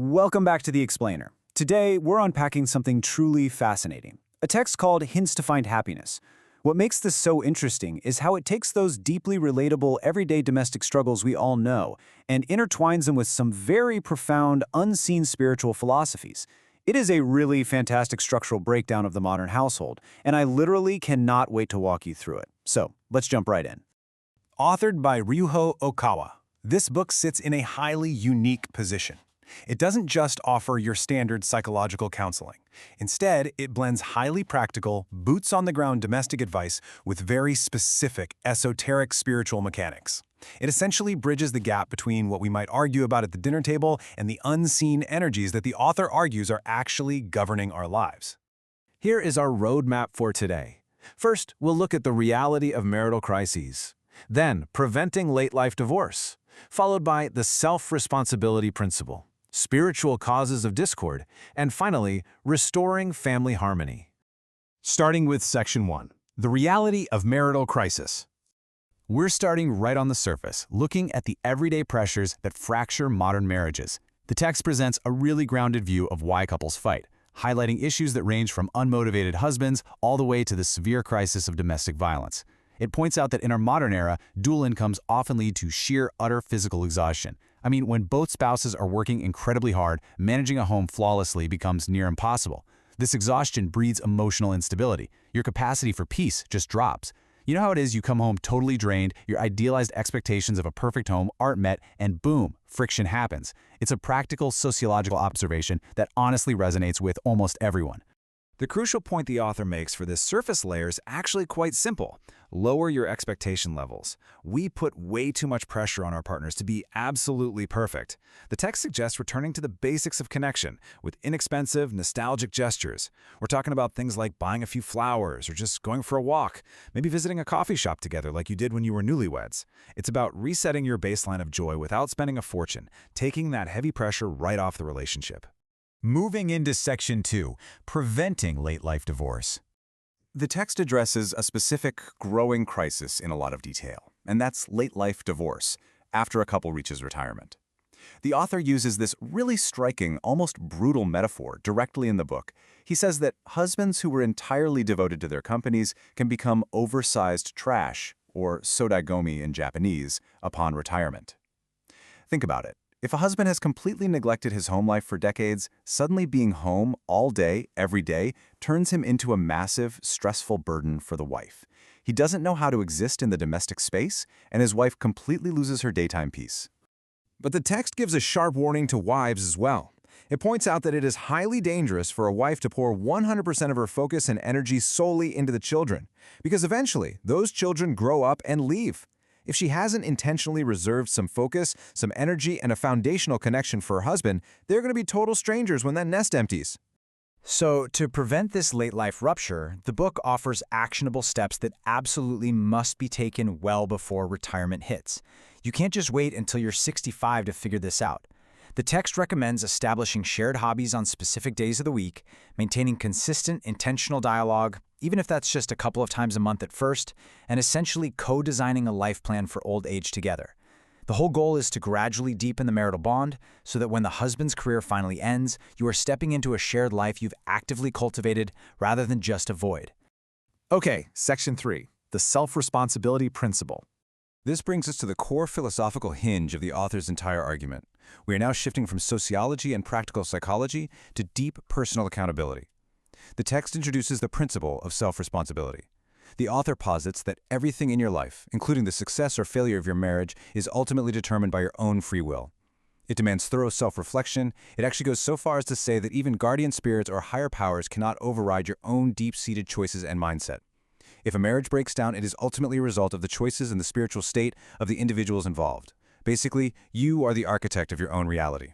Welcome back to The Explainer. Today, we're unpacking something truly fascinating, a text called Hints to Find Happiness. What makes this so interesting is how it takes those deeply relatable, everyday domestic struggles we all know and intertwines them with some very profound, unseen spiritual philosophies. It is a really fantastic structural breakdown of the modern household, and I literally cannot wait to walk you through it. So, let's jump right in. Authored by Ryuho Okawa, this book sits in a highly unique position. It doesn't just offer your standard psychological counseling. Instead, it blends highly practical, boots-on-the-ground domestic advice with very specific, esoteric spiritual mechanics. It essentially bridges the gap between what we might argue about at the dinner table and the unseen energies that the author argues are actually governing our lives. Here is our roadmap for today. First, we'll look at the reality of marital crises. Then, preventing late-life divorce, followed by the self-responsibility principle, spiritual causes of discord, and finally, restoring family harmony. Starting with Section 1, the reality of marital crisis. We're starting right on the surface, looking at the everyday pressures that fracture modern marriages. The text presents a really grounded view of why couples fight, highlighting issues that range from unmotivated husbands all the way to the severe crisis of domestic violence. It points out that in our modern era, dual incomes often lead to sheer, utter physical exhaustion. I mean, when both spouses are working incredibly hard, managing a home flawlessly becomes near impossible. This exhaustion breeds emotional instability. Your capacity for peace just drops. You know how it is, you come home totally drained, your idealized expectations of a perfect home aren't met, and boom, friction happens. It's a practical sociological observation that honestly resonates with almost everyone. The crucial point the author makes for this surface layer is actually quite simple. Lower your expectation levels. We put way too much pressure on our partners to be absolutely perfect. The text suggests returning to the basics of connection with inexpensive, nostalgic gestures. We're talking about things like buying a few flowers or just going for a walk, maybe visiting a coffee shop together like you did when you were newlyweds. It's about resetting your baseline of joy without spending a fortune, taking that heavy pressure right off the relationship. Moving into Section 2, preventing late-life divorce. The text addresses a specific, growing crisis in a lot of detail, and that's late-life divorce, after a couple reaches retirement. The author uses this really striking, almost brutal metaphor directly in the book. He says that husbands who were entirely devoted to their companies can become oversized trash, or sodagomi in Japanese, upon retirement. Think about it. If a husband has completely neglected his home life for decades, suddenly being home all day, every day, turns him into a massive, stressful burden for the wife. He doesn't know how to exist in the domestic space, and his wife completely loses her daytime peace. But the text gives a sharp warning to wives as well. It points out that it is highly dangerous for a wife to pour 100% of her focus and energy solely into the children, because eventually, those children grow up and leave. If she hasn't intentionally reserved some focus, some energy, and a foundational connection for her husband, they're going to be total strangers when that nest empties. So, to prevent this late-life rupture, the book offers actionable steps that absolutely must be taken well before retirement hits. You can't just wait until you're 65 to figure this out. The text recommends establishing shared hobbies on specific days of the week, maintaining consistent, intentional dialogue, even if that's just a couple of times a month at first, and essentially co-designing a life plan for old age together. The whole goal is to gradually deepen the marital bond so that when the husband's career finally ends, you are stepping into a shared life you've actively cultivated rather than just avoid. Okay, Section 3, the self-responsibility principle. This brings us to the core philosophical hinge of the author's entire argument. We are now shifting from sociology and practical psychology to deep personal accountability. The text introduces the principle of self-responsibility. The author posits that everything in your life, including the success or failure of your marriage, is ultimately determined by your own free will. It demands thorough self-reflection. It actually goes so far as to say that even guardian spirits or higher powers cannot override your own deep-seated choices and mindset. If a marriage breaks down, it is ultimately a result of the choices and the spiritual state of the individuals involved. Basically, you are the architect of your own reality.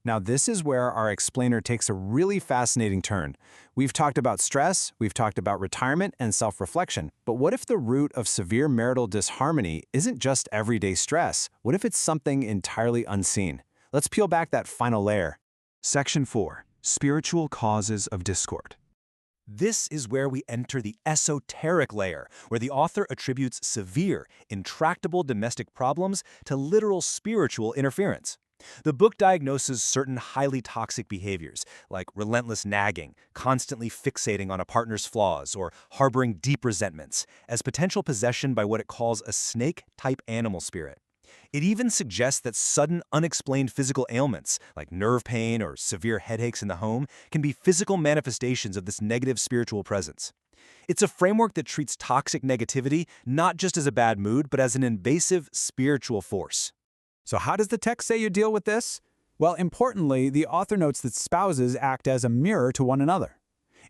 Now, this is where our explainer takes a really fascinating turn. We've talked about stress, we've talked about retirement and self-reflection, but what if the root of severe marital disharmony isn't just everyday stress? What if it's something entirely unseen? Let's peel back that final layer. Section 4, Spiritual Causes of Discord. This is where we enter the esoteric layer, where the author attributes severe, intractable domestic problems to literal spiritual interference. The book diagnoses certain highly toxic behaviors, like relentless nagging, constantly fixating on a partner's flaws, or harboring deep resentments, as potential possession by what it calls a snake-type animal spirit. It even suggests that sudden, unexplained physical ailments, like nerve pain or severe headaches in the home, can be physical manifestations of this negative spiritual presence. It's a framework that treats toxic negativity not just as a bad mood, but as an invasive spiritual force. So how does the text say you deal with this? Well, importantly, the author notes that spouses act as a mirror to one another.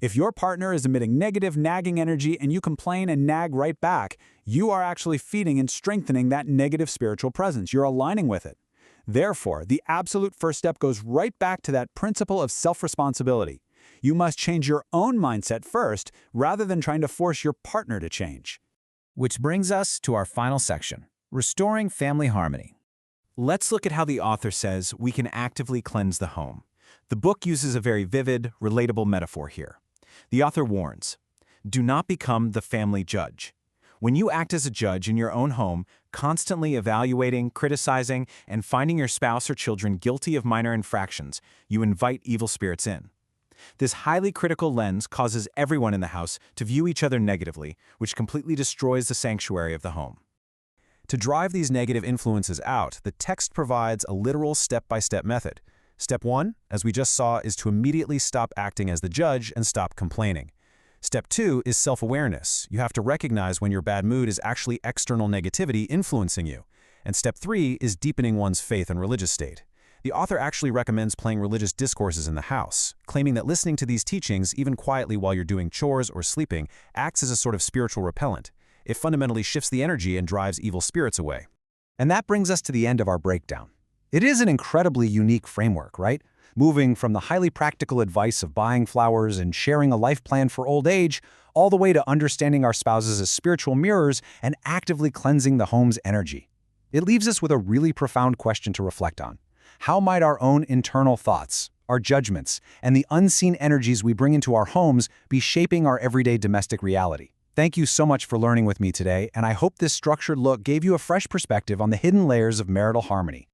If your partner is emitting negative, nagging energy and you complain and nag right back, you are actually feeding and strengthening that negative spiritual presence. You're aligning with it. Therefore, the absolute first step goes right back to that principle of self-responsibility. You must change your own mindset first, rather than trying to force your partner to change. Which brings us to our final section, restoring family harmony. Let's look at how the author says we can actively cleanse the home. The book uses a very vivid, relatable metaphor here. The author warns, do not become the family judge. When you act as a judge in your own home, constantly evaluating, criticizing, and finding your spouse or children guilty of minor infractions, you invite evil spirits in. This highly critical lens causes everyone in the house to view each other negatively, which completely destroys the sanctuary of the home. To drive these negative influences out, the text provides a literal step-by-step method. Step 1, as we just saw, is to immediately stop acting as the judge and stop complaining. Step 2 is self-awareness. You have to recognize when your bad mood is actually external negativity influencing you. And Step 3 is deepening one's faith and religious state. The author actually recommends playing religious discourses in the house, claiming that listening to these teachings, even quietly while you're doing chores or sleeping, acts as a sort of spiritual repellent. It fundamentally shifts the energy and drives evil spirits away. And that brings us to the end of our breakdown. It is an incredibly unique framework, right? Moving from the highly practical advice of buying flowers and sharing a life plan for old age, all the way to understanding our spouses as spiritual mirrors and actively cleansing the home's energy. It leaves us with a really profound question to reflect on. How might our own internal thoughts, our judgments, and the unseen energies we bring into our homes be shaping our everyday domestic reality? Thank you so much for learning with me today, and I hope this structured look gave you a fresh perspective on the hidden layers of marital harmony.